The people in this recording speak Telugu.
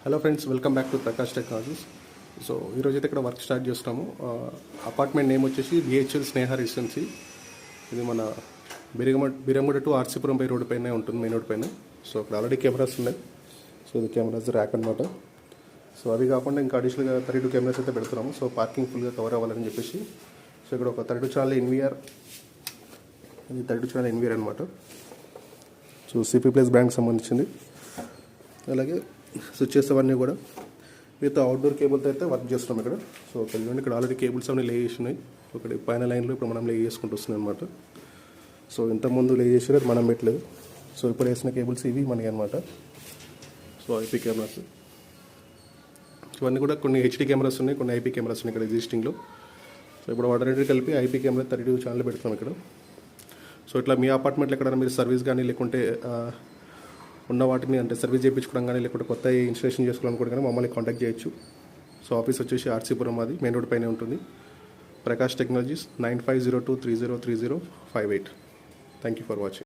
Hello friends, welcome back to Prakash technologies. So ఈరోజు అయితే ఇక్కడ వర్క్ స్టార్ట్ చేస్తున్నాము. అపార్ట్మెంట్ నేమ్ వచ్చేసి బిహెచ్ఎల్ స్నేహ రెసిడెన్సీ. ఇది మన బిరంగుడ టు ఆర్సీపురం పై రోడ్డు పైన ఉంటుంది, మెయిన్ రోడ్ పైన. సో ఇక్కడ ఆల్రెడీ కెమెరాస్ ఉన్నాయి. సో ఇది కెమెరాస్ ర్యాక్ అనమాట. సో అవి కాకుండా ఇంకా అడిషనల్గా 32 కెమెరాస్ అయితే పెడుతున్నాము. సో పార్కింగ్ ఫుల్గా కవర్ అవ్వాలని చెప్పేసి. సో ఇక్కడ ఒక 32 ఛానల్ ఎన్వీఆర్, ఇది 32 ఛానల్ ఎన్వీఆర్ అనమాట. సో సిపి ప్లస్ బ్రాండ్కి సంబంధించింది. అలాగే స్విచ్చెస్ అవన్నీ కూడా విత్ అవుట్డోర్ కేబుల్తో అయితే వర్క్ చేస్తున్నాం ఇక్కడ. సో చూడండి, ఇక్కడ ఆల్రెడీ కేబుల్స్ అవన్నీ లే చేసి ఉన్నాయి. ఒకటి పైన లైన్లో ఇప్పుడు మనం లే చేసుకుంటూ వస్తున్నాయి అనమాట. సో ఇంతకుముందు లే చేసారు, అది మనం పెట్టలేదు. సో ఇప్పుడు వేసిన కేబుల్స్ ఇవి మనకి అనమాట. సో ఐపీ కెమెరాస్ ఇవన్నీ కూడా కొన్ని హెచ్డీ కెమెరాస్ ఉన్నాయి, కొన్ని ఐపీ కెమెరాస్ ఉన్నాయి ఇక్కడ ఎగ్జిస్టింగ్లో. సో ఇప్పుడు వాటర్ కలిపి ఐపీ కెమెరా 32 ఛానల్ పెడుతున్నాం ఇక్కడ. సో ఇట్లా మీ అపార్ట్మెంట్లో ఎక్కడైనా మీరు సర్వీస్ కానీ లేకుంటే ఉన్న వాటిని అంటే సర్వీస్ చేయించుకోవడం కానీ లేకుంటే కొత్త ఇన్స్టాలేషన్ చేసుకోవాలనుకోవడం కానీ మమ్మల్ని కాంటాక్ట్ చేయొచ్చు. సో ఆఫీస్ వచ్చేసి ఆర్సీపురం, అది మెయిన్ రోడ్ పైనే ఉంటుంది. Prakash technologies 9502303058. Thank you for watching.